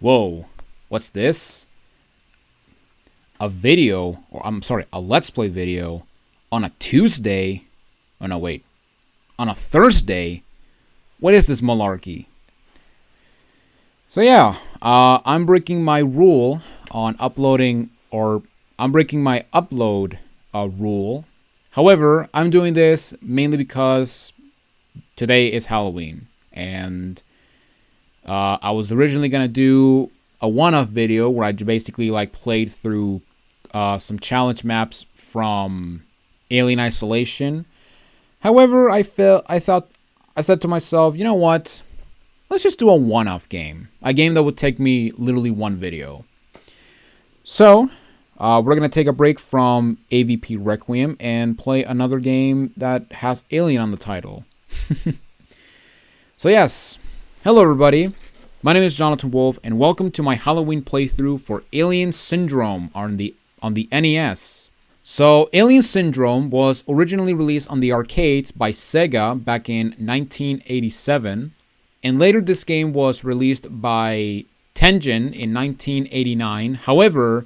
Whoa, what's this? A video, or I'm sorry, a Let's Play video on a Tuesday? Oh no, wait. On a Thursday? What is this malarkey? So yeah, I'm breaking my rule on uploading, or I'm breaking my upload rule. However, I'm doing this mainly because today is Halloween, and I was originally gonna do a one-off video where I basically played through some challenge maps from Alien Isolation. However, I said to myself, you know what? Let's just do a one-off game, a game that would take me literally one video. So we're gonna take a break from AVP Requiem and play another game that has Alien on the title. So yes, hello everybody. My name is Jonathan Wolf, and welcome to my Halloween playthrough for Alien Syndrome on the NES. So, Alien Syndrome was originally released on the arcades by Sega back in 1987, and later this game was released by Tengen in 1989. However,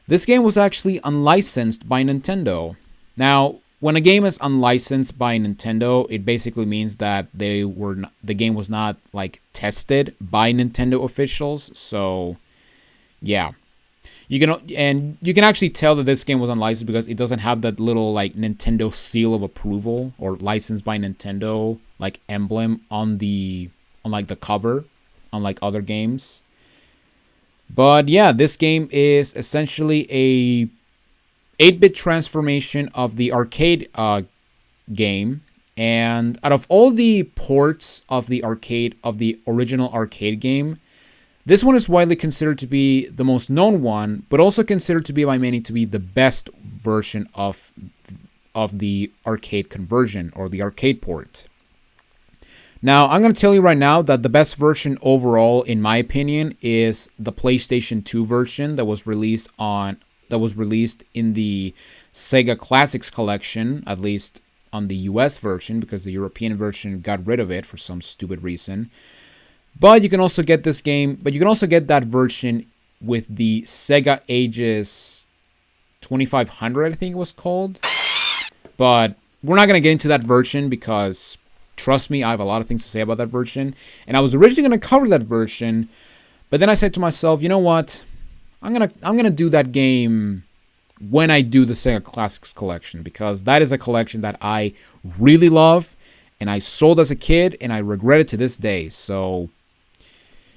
this game was actually unlicensed by Nintendo. Now, when a game is unlicensed by Nintendo, it basically means that the game was not tested by Nintendo officials. So, yeah. You can actually tell that this game was unlicensed because it doesn't have that little Nintendo seal of approval or licensed by Nintendo emblem on the cover, unlike other games. But yeah, this game is essentially a 8-bit transformation of the arcade game, and out of all the ports of the original arcade game, this one is widely considered to be the most known one, but also considered to be by many to be the best version of the arcade conversion or the arcade port. Now, I'm going to tell you right now that the best version overall, in my opinion, is the PlayStation 2 version that was released in the Sega Classics collection, at least on the US version, because the European version got rid of it for some stupid reason. But you can also get that version with the Sega Ages 2500, I think it was called. But we're not going to get into that version because, trust me, I have a lot of things to say about that version. And I was originally going to cover that version, but then I said to myself, you know what? I'm gonna do that game when I do the Sega Classics collection, because that is a collection that I really love and I sold as a kid and I regret it to this day. So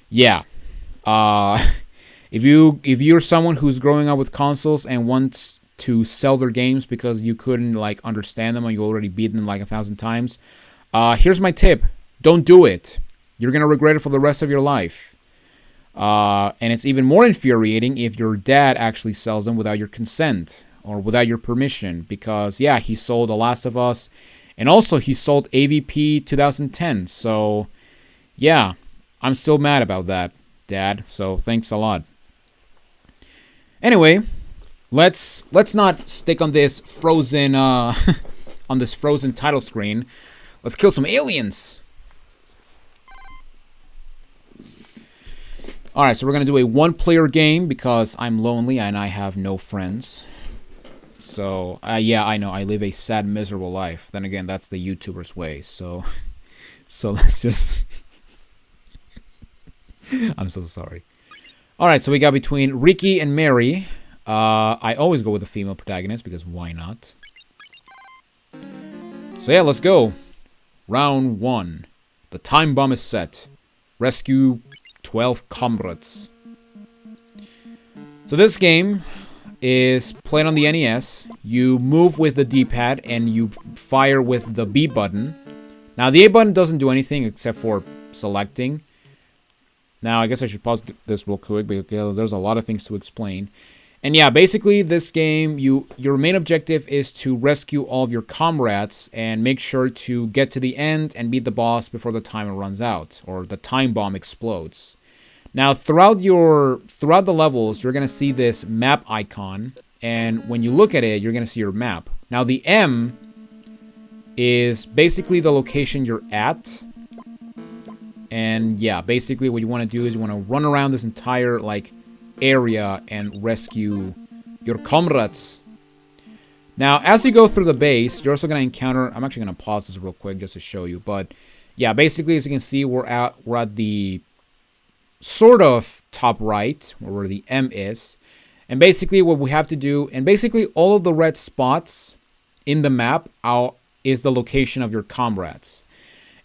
yeah, if you're someone who's growing up with consoles and wants to sell their games because you couldn't understand them and you already beat them 1,000 times, here's my tip: don't do it. You're gonna regret it for the rest of your life. And it's even more infuriating if your dad actually sells them without your consent or without your permission, because yeah, he sold The Last of Us, and also he sold AVP 2010. So yeah, I'm still mad about that, Dad. So thanks a lot. Anyway, let's not stick on this frozen on this frozen title screen. Let's kill some aliens. Alright, so we're going to do a one-player game because I'm lonely and I have no friends. So, yeah, I know, I live a sad, miserable life. Then again, that's the YouTuber's way, so let's just... I'm so sorry. Alright, so we got between Ricky and Mary. I always go with the female protagonist because why not? So yeah, let's go. Round 1. The time bomb is set. Rescue 12 comrades. So this game is played on the NES. You move with the D-pad and you fire with the B button. Now the A button doesn't do anything except for selecting. Now I guess I should pause this real quick because there's a lot of things to explain. And yeah, basically this game, your main objective is to rescue all of your comrades and make sure to get to the end and beat the boss before the timer runs out or the time bomb explodes. Now throughout the levels, you're going to see this map icon, and when you look at it, you're going to see your map. Now the M is basically the location you're at, And yeah, basically what you want to do is you want to run around this entire like area and rescue your comrades. Now, as you go through the base, you're also going to encounter... I'm actually going to pause this real quick just to show you. But yeah, basically, as you can see, we're at the sort of top right, where the M is. And basically, what we have to do... And basically, all of the red spots in the map is the location of your comrades.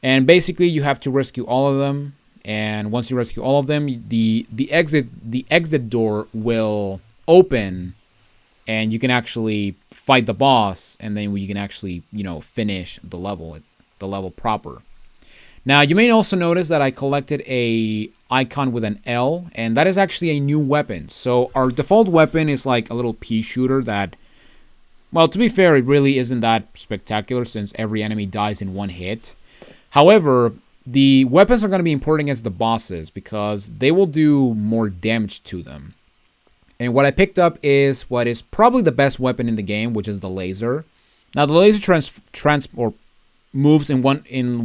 And basically, you have to rescue all of them. And once you rescue all of them, the exit door will open... And you can actually fight the boss, and then you can actually, you know, finish the level proper. Now, you may also notice that I collected a icon with an L, and that is actually a new weapon. So our default weapon is like a little pea shooter that, well, to be fair, it really isn't that spectacular since every enemy dies in one hit. However, the weapons are going to be important against the bosses because they will do more damage to them. And what I picked up is what is probably the best weapon in the game, which is the laser. Now, the laser moves in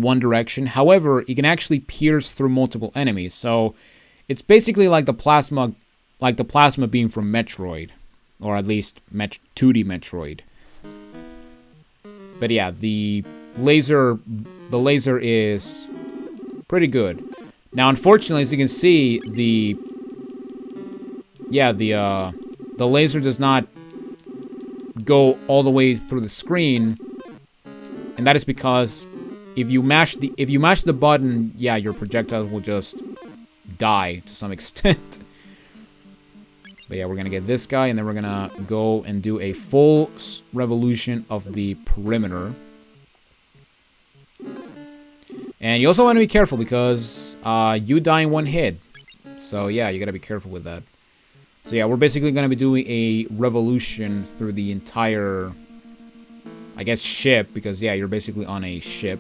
one direction. However, it can actually pierce through multiple enemies. So it's basically like the plasma beam from Metroid, or at least 2D Metroid. But yeah, the laser is pretty good. Now, unfortunately, as you can see, the laser does not go all the way through the screen, and that is because if you mash the button, yeah, your projectiles will just die to some extent. But yeah, we're gonna get this guy, and then we're gonna go and do a full revolution of the perimeter. And you also want to be careful because you die in one hit. So yeah, you gotta be careful with that. So yeah, we're basically going to be doing a revolution through the entire, I guess, ship. Because yeah, you're basically on a ship.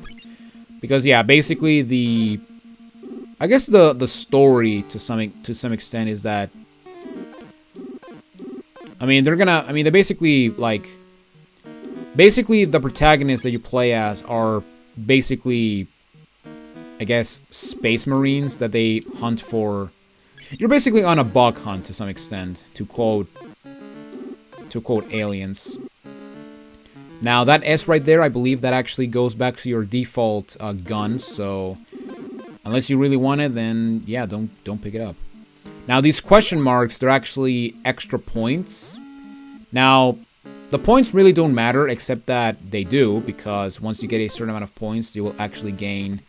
Because yeah, basically I guess the story to some extent is that, I mean, they're basically like, the protagonists that you play as are basically, I guess, space marines that they hunt for. You're basically on a bug hunt to some extent, to quote aliens. Now, that S right there, I believe that actually goes back to your default gun, so unless you really want it, then yeah, don't pick it up. Now, these question marks, they're actually extra points. Now, the points really don't matter, except that they do, because once you get a certain amount of points, you will actually gain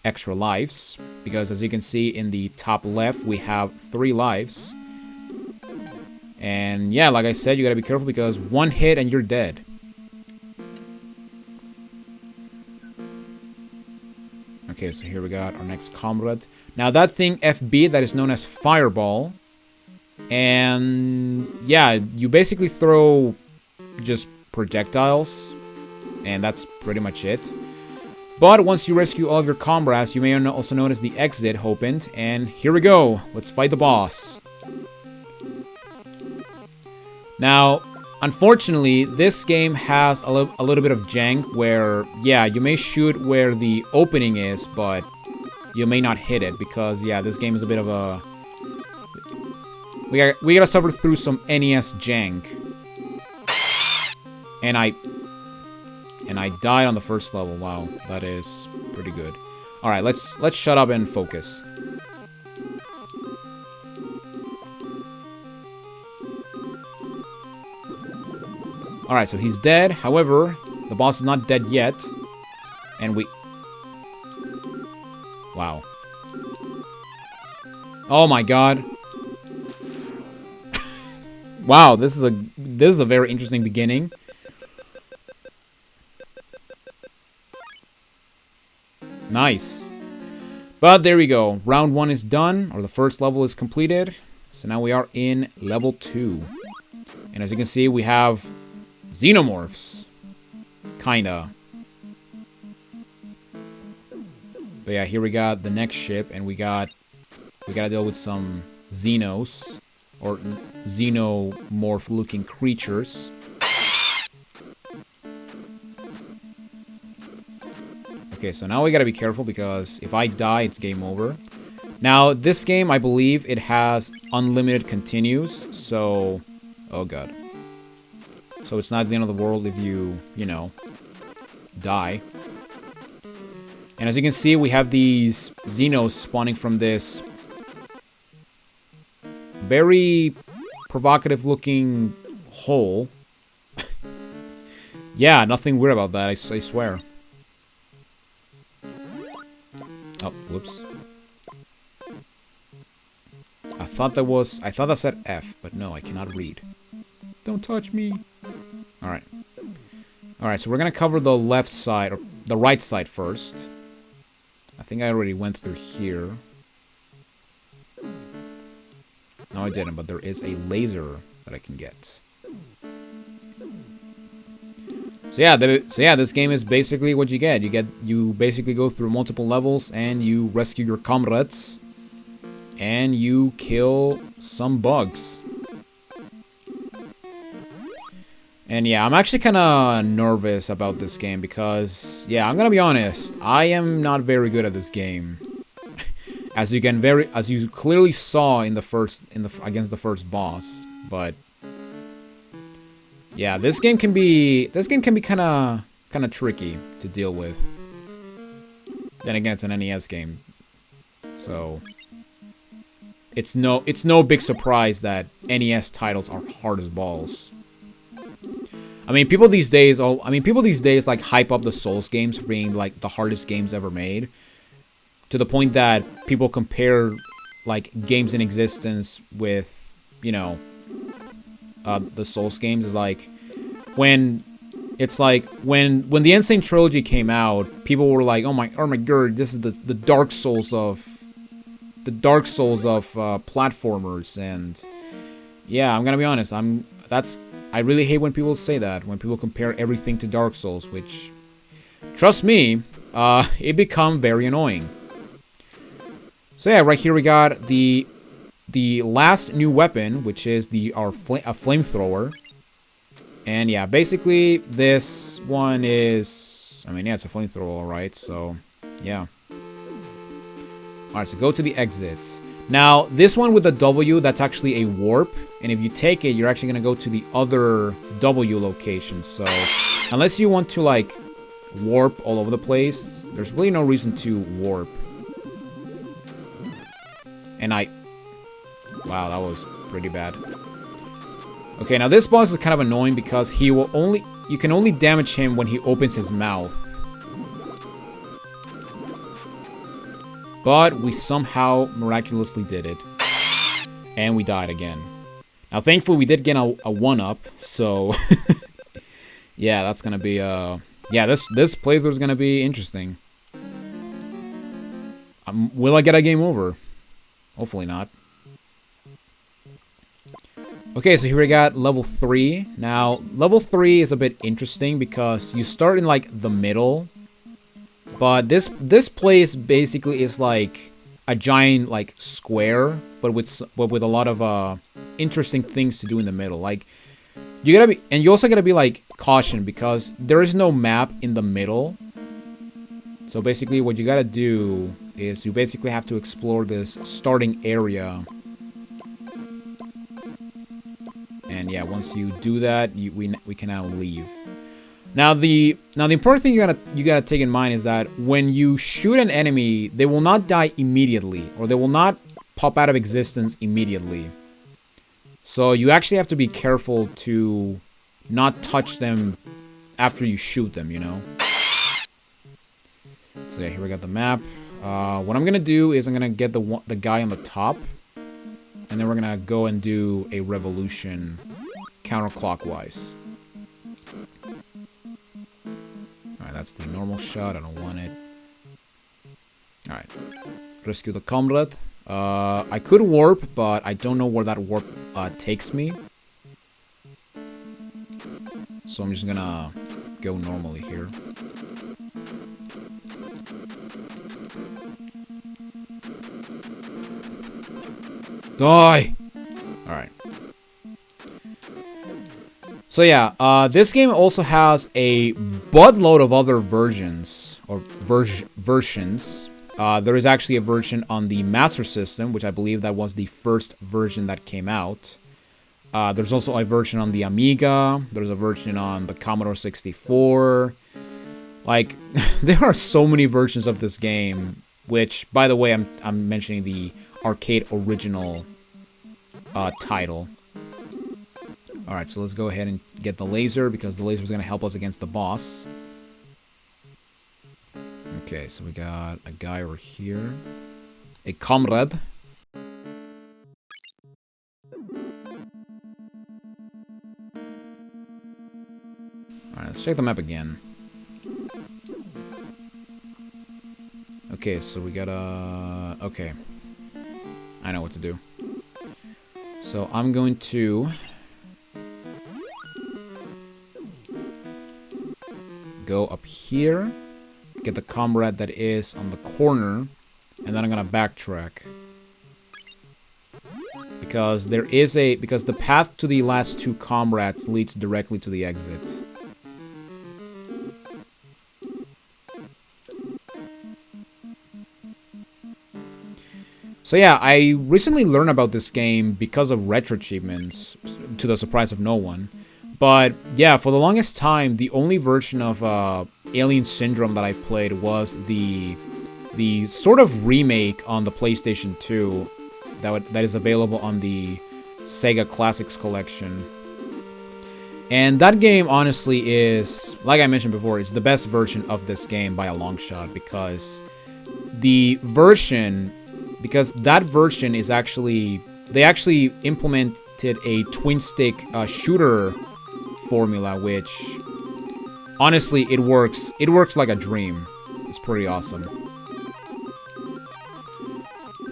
extra lives, because as you can see in the top left, we have 3 lives. And yeah, like I said, you gotta be careful because one hit and you're dead. Okay, so here we got our next comrade. Now that thing FB, that is known as Fireball. And yeah, you basically throw just projectiles, and that's pretty much it. But once you rescue all of your comrades, you may also notice the exit opened, and here we go. Let's fight the boss. Now, unfortunately, this game has a little bit of jank where, yeah, you may shoot where the opening is, but you may not hit it because, yeah, this game is a bit of a... We gotta suffer through some NES jank. And I died on the first level. Wow, that is pretty good. All right, let's shut up and focus. All right, so he's dead. However, the boss is not dead yet, and we... Wow. Oh my god. Wow, this is a very interesting beginning. Nice. But there we go. Round 1 is done, or the first level is completed. So now we are in level 2. And as you can see, we have xenomorphs. Kinda. But yeah, here we got the next ship, and we gotta deal with some xenos, or xenomorph-looking creatures. Okay, so now we gotta be careful because if I die, it's game over. Now, this game, I believe it has unlimited continues, so... Oh, God. So it's not the end of the world if you know, die. And as you can see, we have these Xenos spawning from this very provocative-looking hole. Yeah, nothing weird about that, I swear. Oh, whoops. I thought that said F, but no, I cannot read. Don't touch me. Alright. Alright, so we're gonna cover the left side, or the right side first. I think I already went through here. No, I didn't, but there is a laser that I can get. So yeah, this game is basically what you get. You basically go through multiple levels and you rescue your comrades. And you kill some bugs. And yeah, I'm actually kind of nervous about this game because, yeah, I'm gonna be honest, I am not very good at this game. As you clearly saw in against the first boss, but yeah, this game can be kind of tricky to deal with. Then again, it's an NES game, so it's no big surprise that NES titles are hard as balls. I mean, people these days like hype up the Souls games for being like the hardest games ever made, to the point that people compare like games in existence with, you know, the Souls games. Is like when the Insane Trilogy came out, people were like, oh my god, this is the Dark Souls of platformers. And yeah, I'm gonna be honest, I really hate when people say that, when people compare everything to Dark Souls, which, trust me, it become very annoying. So yeah, right here we got the last new weapon, which is a flamethrower. And yeah, basically this one is, I mean, yeah, it's a flamethrower, right? So yeah. Alright, so go to the exits. Now, this one with the W, that's actually a warp. And if you take it, you're actually going to go to the other W location. So, unless you want to, like, warp all over the place, there's really no reason to warp. And wow, that was pretty bad. Okay, now this boss is kind of annoying because you can only damage him when he opens his mouth. But we somehow miraculously did it. And we died again. Now, thankfully, we did get a 1-up, so... yeah, that's gonna be, yeah, this playthrough is gonna be interesting. Will I get a game over? Hopefully not. Okay, so here we got level 3. Now, level 3 is a bit interesting because you start in, like, the middle. But this place basically is like a giant like square, but with a lot of interesting things to do in the middle. Like you also gotta be like cautioned because there is no map in the middle. So basically, what you gotta do is you basically have to explore this starting area. And yeah, once you do that, we can now leave. Now the important thing you gotta take in mind is that when you shoot an enemy, they will not die immediately, or they will not pop out of existence immediately. So you actually have to be careful to not touch them after you shoot them, you know. So yeah, here we got the map. What I'm gonna do is I'm gonna get the guy on the top, and then we're gonna go and do a revolution counterclockwise. Alright, that's the normal shot. I don't want it. Alright. Rescue the comrade. I could warp, but I don't know where that warp takes me. So I'm just gonna go normally here. Die! Alright. So yeah, this game also has a buttload of other versions or versions. There is actually a version on the Master System, which I believe that was the first version that came out. There's also a version on the Amiga. There's a version on the Commodore 64. Like, there are so many versions of this game, which, by the way, I'm mentioning the arcade original title. Alright, so let's go ahead and get the laser, because the laser is going to help us against the boss. Okay, so we got a guy over here. A comrade. Alright, let's check the map again. Okay, so we got a... Okay. I know what to do. So I'm going to... go up here. Get the comrade that is on the corner. And then I'm gonna backtrack. Because there is a... Because the path to the last two comrades leads directly to the exit. So yeah, I recently learned about this game because of retro achievements, to the surprise of no one. But yeah, for the longest time, the only version of Alien Syndrome that I played was the sort of remake on the PlayStation 2 that is available on the Sega Classics Collection. And that game, honestly, is, like I mentioned before, it's the best version of this game by a long shot, because that version is actually... They actually implemented a twin-stick shooter formula, which... Honestly, it works. It works like a dream. It's pretty awesome.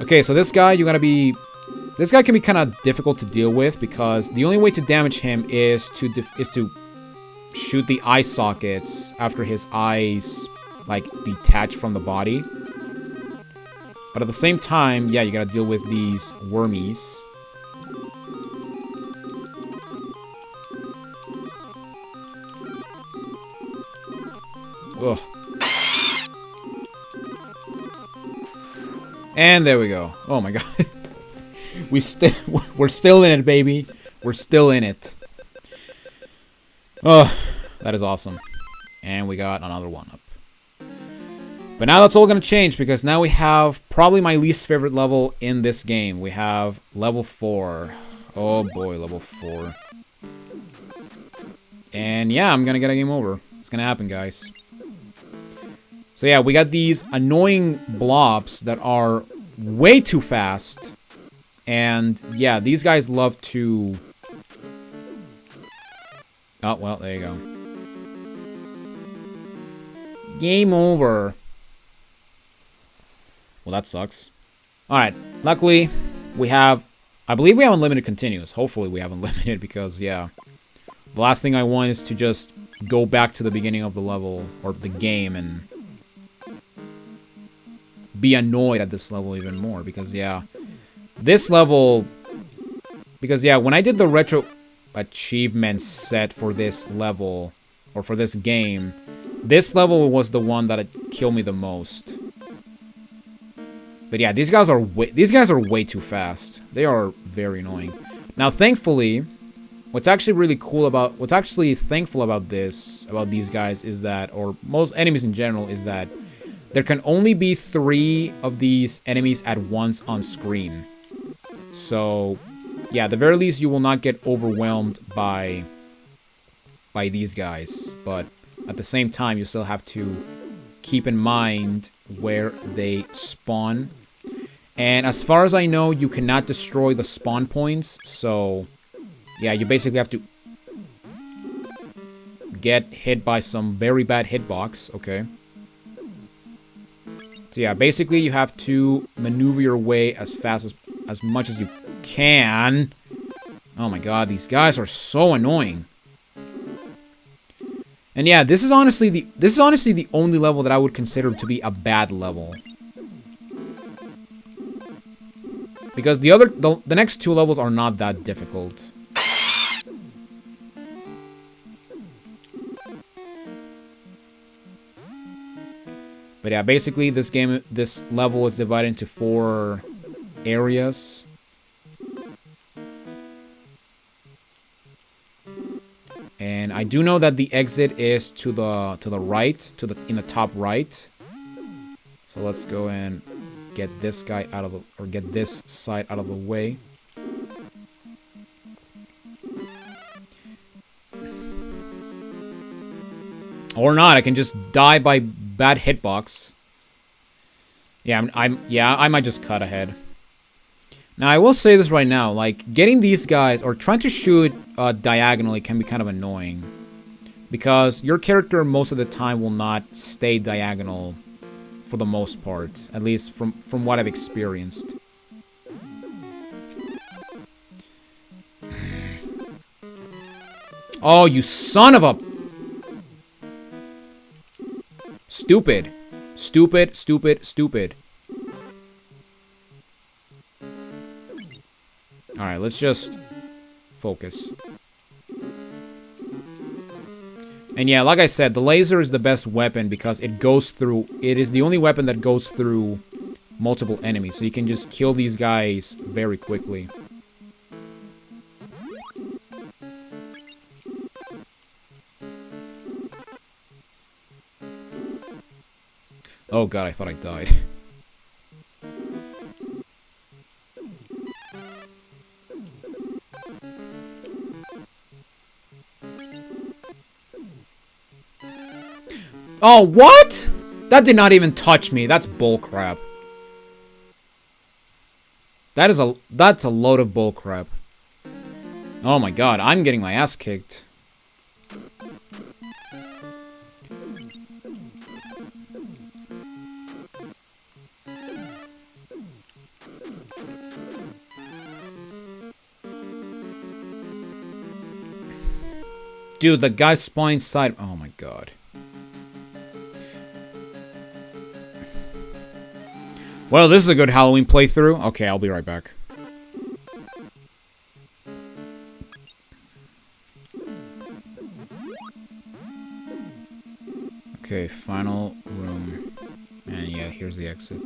Okay, so this guy, this guy can be kind of difficult to deal with, because the only way to damage him is to shoot the eye sockets after his eyes, like, detach from the body. But at the same time, yeah, you gotta deal with these wormies. Ugh. And there we go. Oh my god. We're still in it, baby. We're still in it. Oh, that is awesome. And we got another one up. But now that's all going to change, because now we have probably my least favorite level in this game. We have level 4. Oh boy, level 4. And yeah, I'm going to get a game over. It's going to happen, guys. So yeah, we got these annoying blobs that are way too fast. And yeah, these guys love to... Oh, well, there you go. Game over. Well, that sucks. Alright, luckily, we have... I believe we have unlimited continues. Hopefully we have unlimited, because, yeah. The last thing I want is to just go back to the beginning of the level, or the game, and... be annoyed at this level even more, because, yeah. This level... Because, yeah, when I did the retro achievement set for this level, or for this game, this level was the one that killed me the most. But yeah, these guys are way too fast. They are very annoying. Now, thankfully, what's actually thankful about these guys is that, or most enemies in general, is that there can only be 3 of these enemies at once on screen. So, yeah, at the very least, you will not get overwhelmed by these guys. But at the same time, you still have to keep in mind where they spawn. And as far as I know, you cannot destroy the spawn points. So, yeah, you basically have to get hit by some very bad hitbox. Okay. So, yeah, basically you have to maneuver your way as much as you can. Oh my god, these guys are so annoying. And yeah, this is honestly the only level that I would consider to be a bad level. Because the next 2 levels are not that difficult. But yeah, basically this level is divided into 4 areas. And I do know that the exit is to the right, in the top right. So let's go and get this guy out of the, or get this side out of the way. Or not, I can just die by bad hitbox. Yeah, I might just cut ahead. Now, I will say this right now, like, getting these guys, or trying to shoot diagonally can be kind of annoying. Because your character, most of the time, will not stay diagonal for the most part. At least from what I've experienced. Oh, you son of a... Stupid. Stupid, stupid, stupid. Alright, let's just focus. And yeah, like I said, the laser is the best weapon because it goes through... It is the only weapon that goes through multiple enemies. So you can just kill these guys very quickly. Oh god, I thought I died. Oh, what? That did not even touch me. That's bullcrap. That's a load of bullcrap. Oh my god, I'm getting my ass kicked. Dude, the guy spawning side. Oh my god. Well, this is a good Halloween playthrough. Okay, I'll be right back. Okay, final room. And yeah, here's the exit.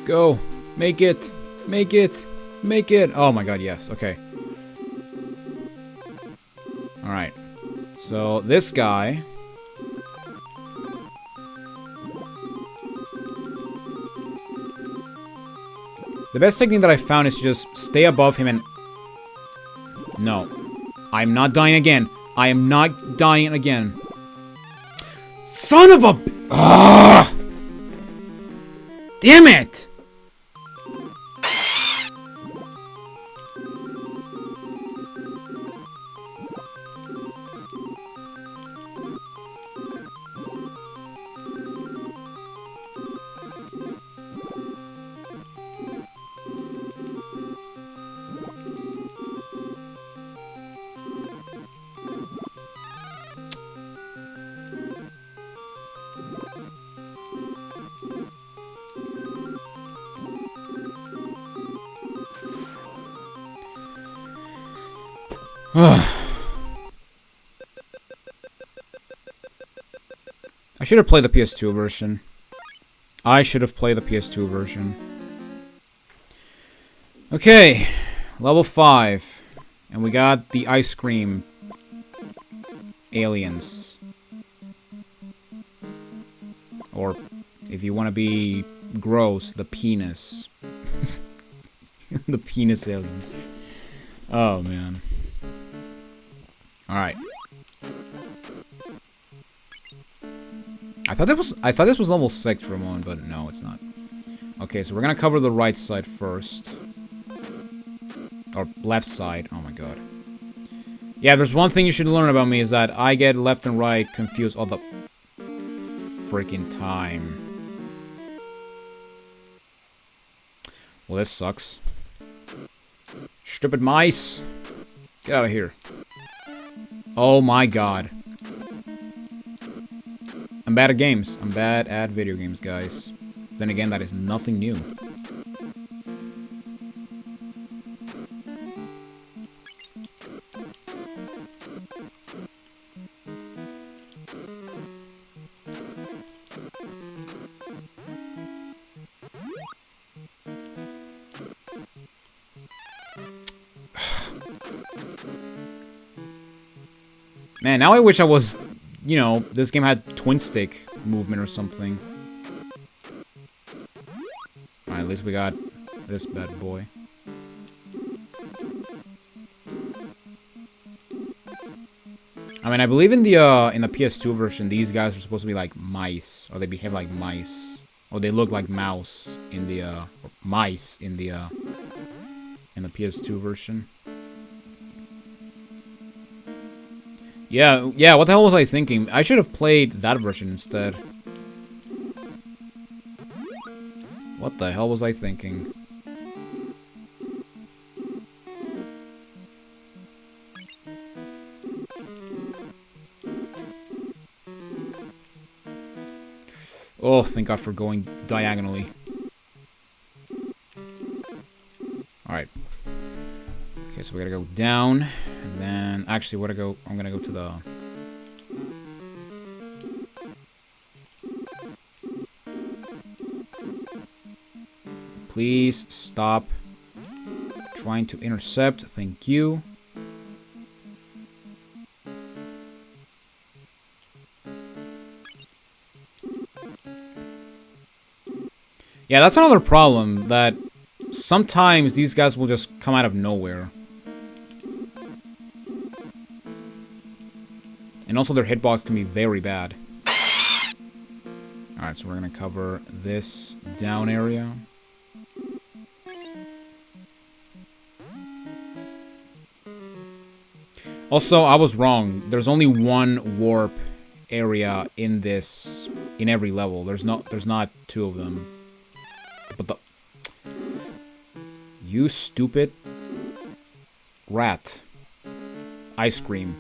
Go. Make it. Make it. Make it. Oh my god, yes. Okay. Alright. So, this guy... The best technique that I found is to just stay above him and... No. I'm not dying again. I am not dying again. Son of a... Ugh! Damn it! I should have played the PS2 version. I should have played the PS2 version. Okay, level 5. And we got the ice cream aliens. Or, if you want to be gross, the penis. The penis aliens. Oh, man. Alright. I thought this was level 6 for a moment, but no, it's not. Okay, so we're gonna cover the right side first. Or left side. Oh my god. Yeah, there's one thing you should learn about me is that I get left and right confused all the freaking time. Well, this sucks. Stupid mice. Get out of here. Oh my god. I'm bad at games. I'm bad at video games, guys. Then again, that is nothing new. Man, now I wish I was, you know, this game had twin stick movement or something. Alright, at least we got this bad boy. I mean, I believe in the PS2 version, these guys are supposed to be like mice, or they behave like mice, or they look like mouse in the mice in the PS2 version. Yeah, what the hell was I thinking? I should have played that version instead. What the hell was I thinking? Oh, thank God for going diagonally. Alright. Okay, so we gotta go down, and then... Actually, I'm gonna go to the... Please stop trying to intercept. Thank you. Yeah, that's another problem, that sometimes these guys will just come out of nowhere. And also their hitbox can be very bad. Alright, so we're gonna cover this down area. Also, I was wrong. There's only one warp area in every level. There's not two of them. But the... You stupid rat. Ice cream.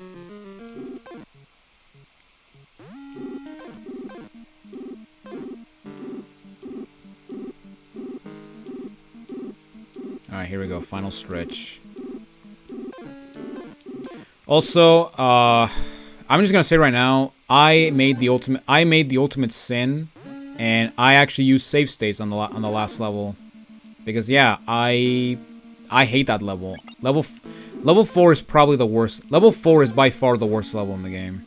Alright, here we go. Final stretch. Also, I'm just gonna say right now, I made the ultimate sin, and I actually used save states on the last level, because yeah, I hate that level. Level 4 is probably the worst. Level 4 is by far the worst level in the game.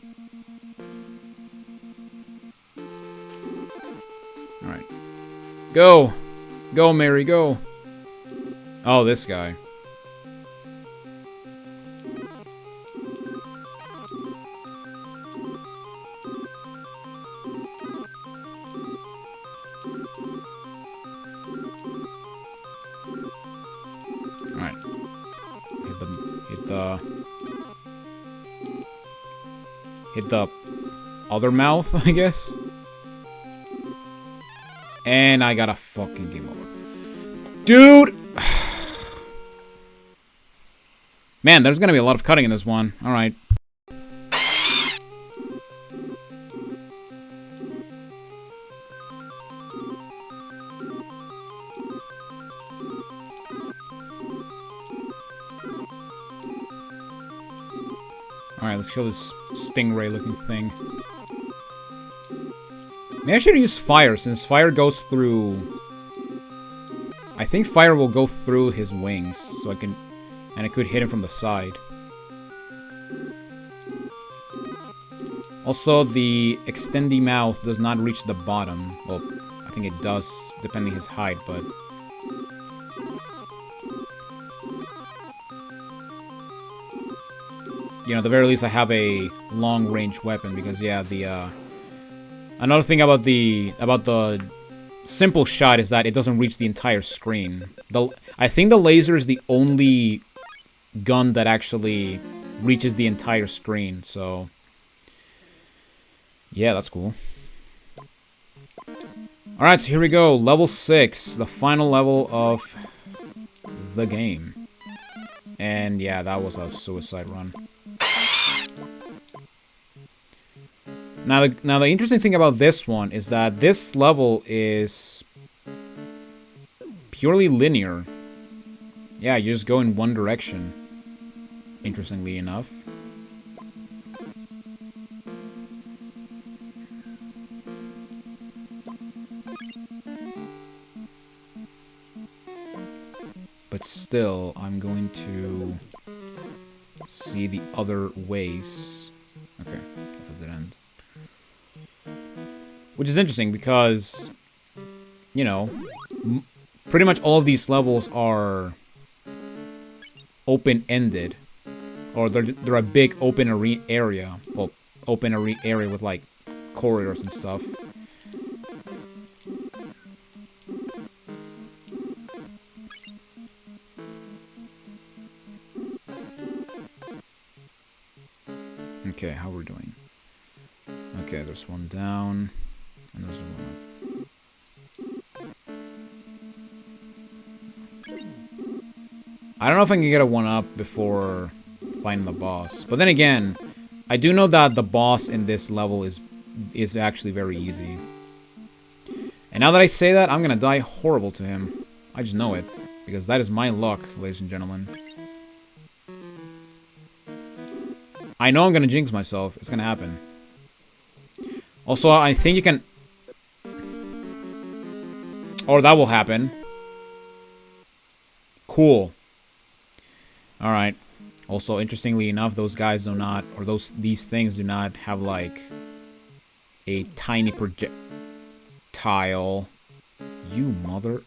All right, go, Mary, go. Oh, this guy. Hit the other mouth, I guess. And I got a fucking game over. Dude! Man, there's gonna be a lot of cutting in this one. Alright. Alright, let's kill this stingray-looking thing. Maybe I should use fire, since fire goes through... I think fire will go through his wings, so I can... And it could hit him from the side. Also, the extendy mouth does not reach the bottom. Well, I think it does, depending his height, but... You know, at the very least, I have a long-range weapon, because, yeah, the, Another thing about the simple shot is that it doesn't reach the entire screen. I think the laser is the only gun that actually reaches the entire screen, so... Yeah, that's cool. Alright, so here we go. Level 6, the final level of the game. And yeah, that was a suicide run. Now the interesting thing about this one is that this level is purely linear. Yeah, you just go in one direction. Interestingly enough. But still, I'm going to see the other ways. Okay, that's at the end. Which is interesting because, you know, pretty much all of these levels are open-ended. Or they're a big open arena area. Well, open arena area with, like, corridors and stuff. Okay, how we're doing. Okay, there's one down. And there's one up. I don't know if I can get a 1-up before fighting the boss. But then again, I do know that the boss in this level is actually very easy. And now that I say that, I'm gonna die horrible to him. I just know it. Because that is my luck, ladies and gentlemen. I know I'm gonna jinx myself. It's gonna happen. Also, I think you can... Or that will happen. Cool. Alright. Also, interestingly enough, those guys do not... Or these things do not have, like... a tiny projectile. You mother...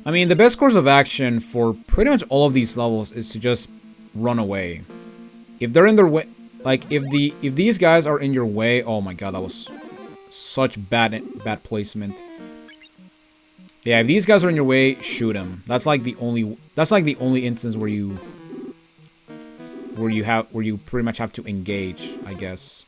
I mean, the best course of action for pretty much all of these levels is to just run away. If they're in their way, like if these guys are in your way, oh my god, that was such bad placement. Yeah, if these guys are in your way, shoot them. That's like the only instance where you pretty much have to engage, I guess.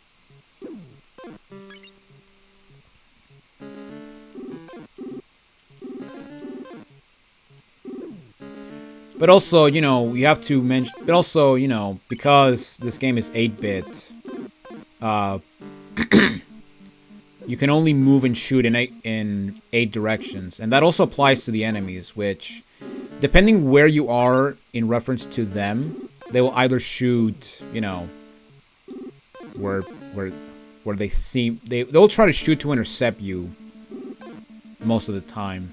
But also, you know, you have to mention... But also, you know, because this game is 8-bit, you can only move and shoot in 8 directions. And that also applies to the enemies, which, depending where you are in reference to them, they will either shoot, you know, where they seem... They'll try to shoot to intercept you most of the time.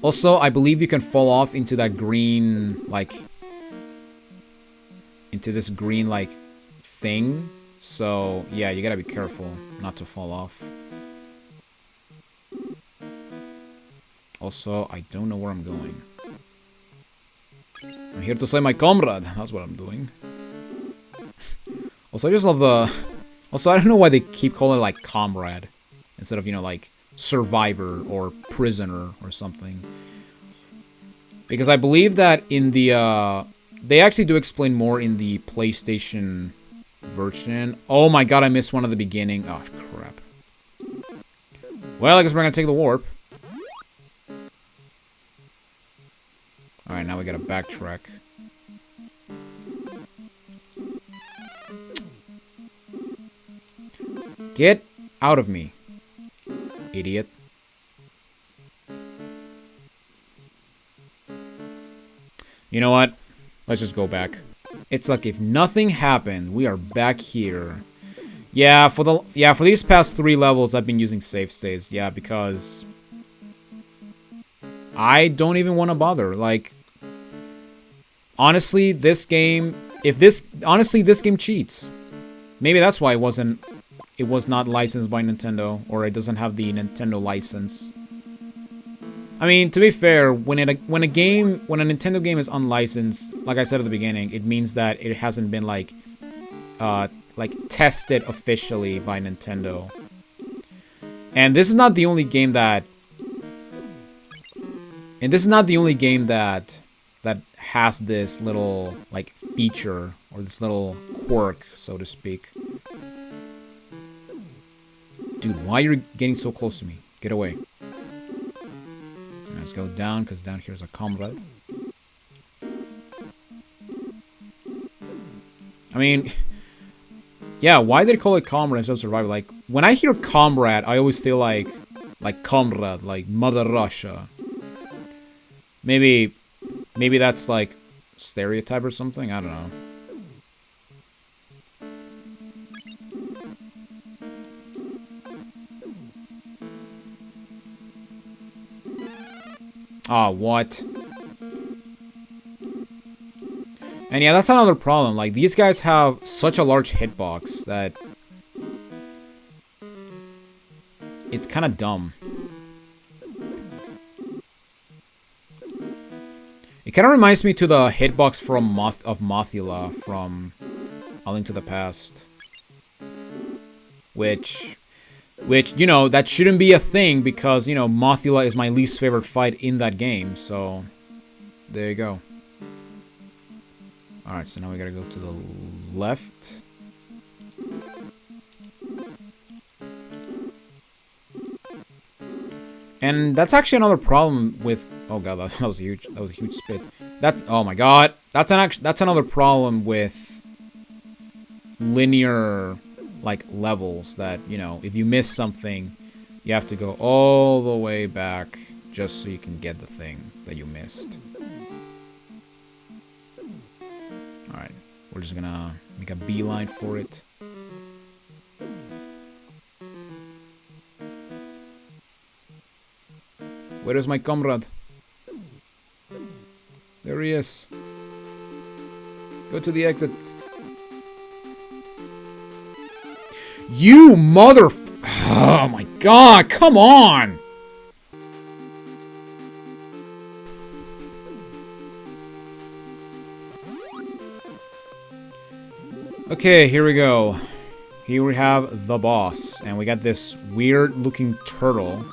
Also, I believe you can fall off into that green, like... Into this green, like, thing. So, yeah, you gotta be careful not to fall off. Also, I don't know where I'm going. I'm here to save my comrade. That's what I'm doing. Also, I just love the... Also, I don't know why they keep calling it, like, comrade. Instead of, you know, like... survivor or prisoner or something, because I believe that in the they actually do explain more in the PlayStation version. Oh my god, I missed one at the beginning. Oh crap. Well, I guess we're gonna take the warp. Alright, now we gotta backtrack. Get out of me, idiot. You know what? Let's just go back. It's like if nothing happened, we are back here. Yeah, for these past 3 levels I've been using save states. Yeah, because I don't even want to bother. Like, honestly, this game cheats. Maybe that's why it was not licensed by Nintendo, or it doesn't have the Nintendo license. I mean, to be fair, when a Nintendo game is unlicensed, like I said at the beginning, it means that it hasn't been like tested officially by Nintendo. And this is not the only game that has this little like feature or this little quirk, so to speak. Dude, why are you getting so close to me? Get away. Let's go down, because down here's a comrade. I mean, yeah, why did they call it comrade instead of survival? Like, when I hear comrade, I always feel like comrade, like Mother Russia. Maybe that's like stereotype or something. I don't know. Ah, what? And yeah, that's another problem. Like, these guys have such a large hitbox that it's kind of dumb. It kind of reminds me to the hitbox from Mothula from A Link to the Past. Which, you know, that shouldn't be a thing because, you know, Mothula is my least favorite fight in that game. So, there you go. Alright, so now we gotta go to the left. And that's actually another problem with... Oh god, that was a huge spit. That's... Oh my god. That's another problem with linear, like, levels that, you know, if you miss something, you have to go all the way back just so you can get the thing that you missed. Alright, we're just gonna make a beeline for it. Where is my comrade? There he is. Go to the exit. You mother... Oh my god, come on! Okay, here we go. Here we have the boss, and we got this weird-looking turtle.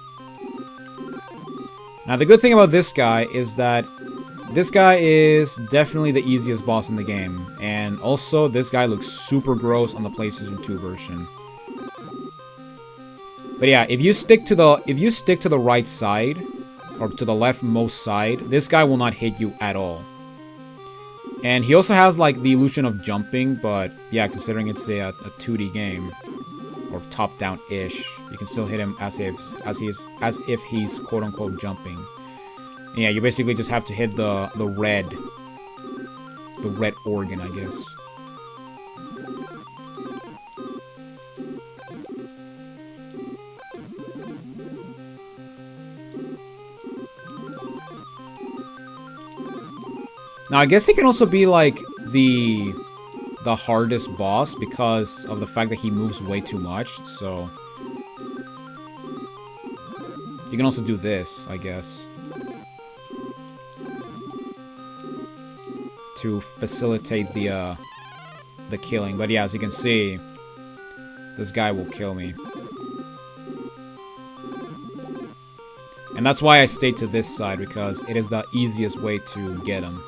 Now, the good thing about this guy is that this guy is definitely the easiest boss in the game, and also this guy looks super gross on the PlayStation 2 version. But yeah, if you stick to the right side or to the leftmost side, this guy will not hit you at all. And he also has, like, the illusion of jumping, but, yeah, considering it's a 2D game, or top-down-ish, you can still hit him as if he's quote-unquote jumping. And yeah, you basically just have to hit the red organ, I guess. Now, I guess he can also be, like, the hardest boss because of the fact that he moves way too much, so... You can also do this, I guess. To facilitate the killing. But yeah, as you can see, this guy will kill me. And that's why I stayed to this side, because it is the easiest way to get him.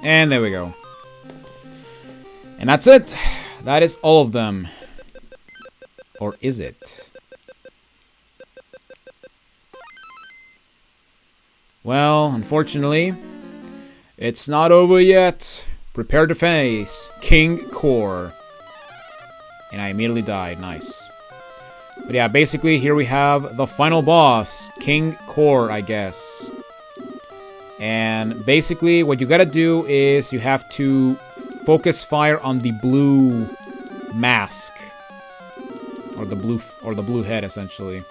And there we go. And that's it. That is all of them. Or is it? Well, unfortunately, it's not over yet. Prepare to face King Core. And I immediately died. Nice. But yeah, basically, here we have the final boss, King Core, I guess. And basically, what you gotta do is you have to focus fire on the blue mask. Or the blue head, essentially.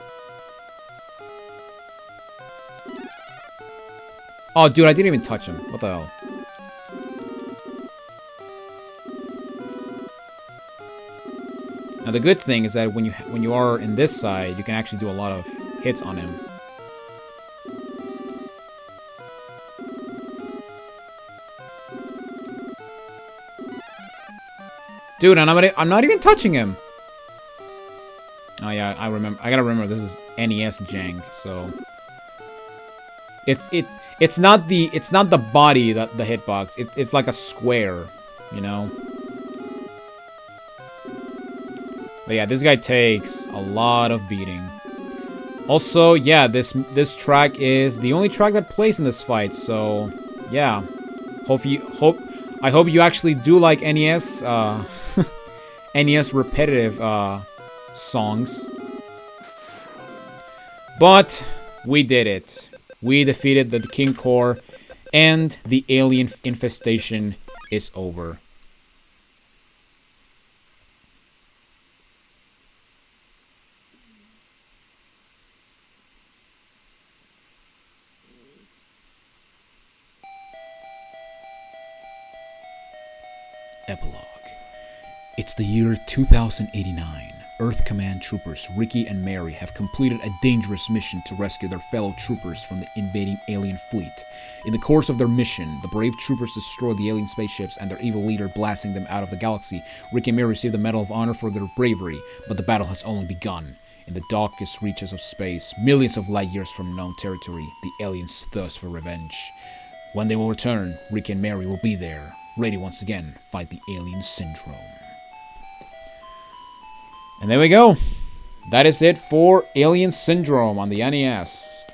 Oh, dude, I didn't even touch him. What the hell? Now, the good thing is that when you are in this side, you can actually do a lot of hits on him. Dude, I'm not even touching him. Oh yeah, I remember. I gotta remember this is NES jank, so it's not the body that the hitbox. It's like a square, you know. But yeah, this guy takes a lot of beating. Also, yeah, this track is the only track that plays in this fight. So, yeah, I hope you actually do like NES NES repetitive songs. But we did it. We defeated the King Core, and the alien infestation is over. Epilogue. It's the year 2089. Earth Command troopers Ricky and Mary have completed a dangerous mission to rescue their fellow troopers from the invading alien fleet. In the course of their mission, the brave troopers destroy the alien spaceships and their evil leader blasting them out of the galaxy. Ricky and Mary receive the Medal of Honor for their bravery, but the battle has only begun. In the darkest reaches of space, millions of light years from known territory, the aliens thirst for revenge. When they will return, Ricky and Mary will be there, ready once again to fight the alien syndrome. And there we go. That is it for Alien Syndrome on the NES.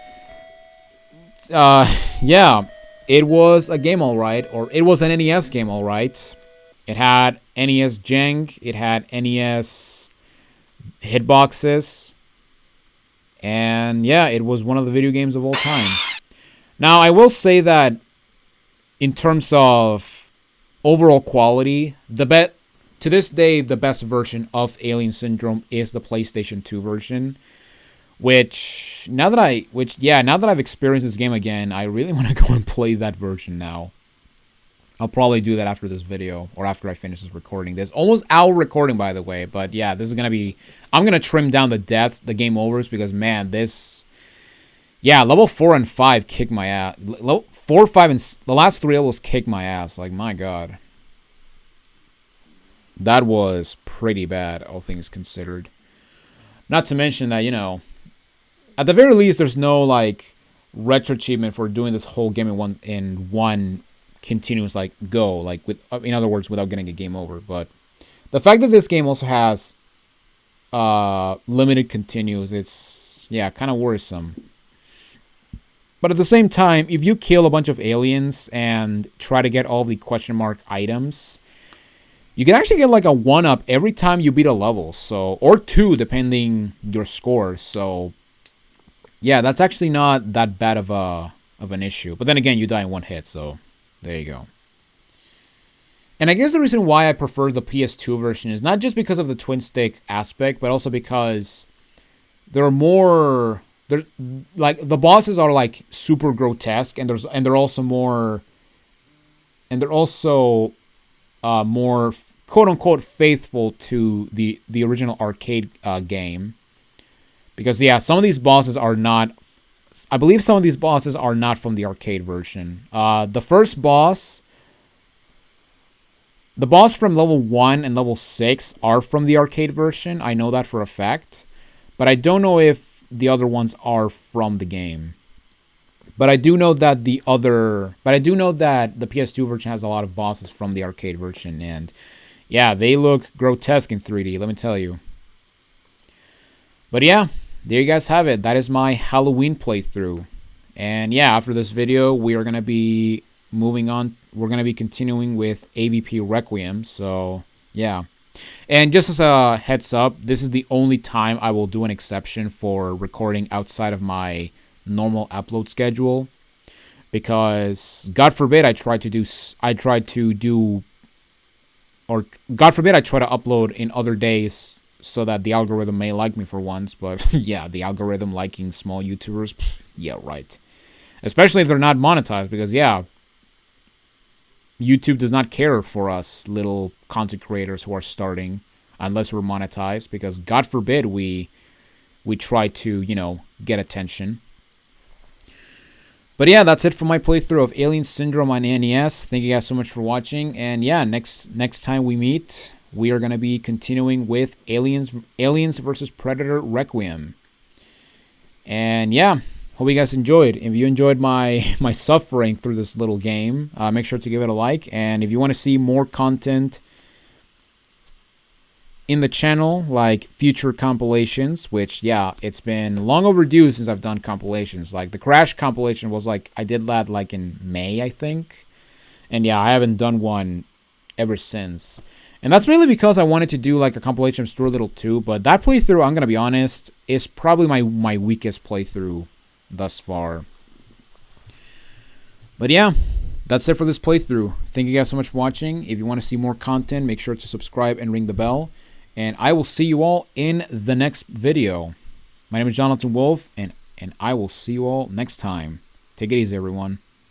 Yeah, it was a game alright, or it was an NES game alright. It had NES jank, it had NES hitboxes, and yeah, it was one of the video games of all time. Now, I will say that in terms of overall quality, to this day, the best version of Alien Syndrome is the PlayStation 2 version. Which now that I've experienced this game again, I really want to go and play that version now. I'll probably do that after this video, or after I finish this recording. This almost hour recording, by the way, but yeah, this is gonna be. I'm gonna trim down the deaths, the game overs, because man, level 4 and 5 kick my ass. 4, 5, and the last 3 levels kick my ass. Like, my god. That was pretty bad, all things considered. Not to mention that, at the very least, there's no, like, retro achievement for doing this whole game in one continuous, like, go. Like, in other words, without getting a game over. But the fact that this game also has limited continues, it's, yeah, kind of worrisome. But at the same time, if you kill a bunch of aliens and try to get all the question mark items, you can actually get like a 1-up every time you beat a level, so, or 2 depending your score. So yeah, that's actually not that bad of an issue. But then again, you die in 1 hit, so there you go. And I guess the reason why I prefer the PS2 version is not just because of the twin stick aspect, but also because they're like the bosses are like super grotesque, and they're also more quote-unquote faithful to the original arcade game. Because, yeah, some of these bosses are not... I believe some of these bosses are not from the arcade version. The first boss... The boss from level 1 and level 6 are from the arcade version. I know that for a fact. But I don't know if the other ones are from the game. But I do know that the PS2 version has a lot of bosses from the arcade version, and yeah, they look grotesque in 3D, let me tell you. But yeah, there you guys have it. That is my Halloween playthrough. And yeah, after this video, we are going to be moving on. We're going to be continuing with AVP Requiem, so yeah. And just as a heads up, this is the only time I will do an exception for recording outside of my normal upload schedule, because God forbid I try to upload in other days so that the algorithm may like me for once. But yeah, the algorithm liking small YouTubers, yeah, right. Especially if they're not monetized, because yeah, YouTube does not care for us little content creators who are starting unless we're monetized, because God forbid we try to, get attention. But yeah, that's it for my playthrough of Alien Syndrome on NES. Thank you guys so much for watching. And yeah, next time we meet, we are going to be continuing with Aliens vs. Predator Requiem. And yeah, hope you guys enjoyed. If you enjoyed my suffering through this little game, make sure to give it a like. And if you want to see more content in the channel, like future compilations, which, yeah, it's been long overdue since I've done compilations. Like the Crash compilation was like, I did that like in May, I think. And yeah, I haven't done one ever since. And that's mainly because I wanted to do like a compilation of Stuart Little 2, but that playthrough, I'm going to be honest, is probably my weakest playthrough thus far. But yeah, that's it for this playthrough. Thank you guys so much for watching. If you want to see more content, make sure to subscribe and ring the bell. And I will see you all in the next video. My name is Jonathan Wolf, and I will see you all next time. Take it easy, everyone.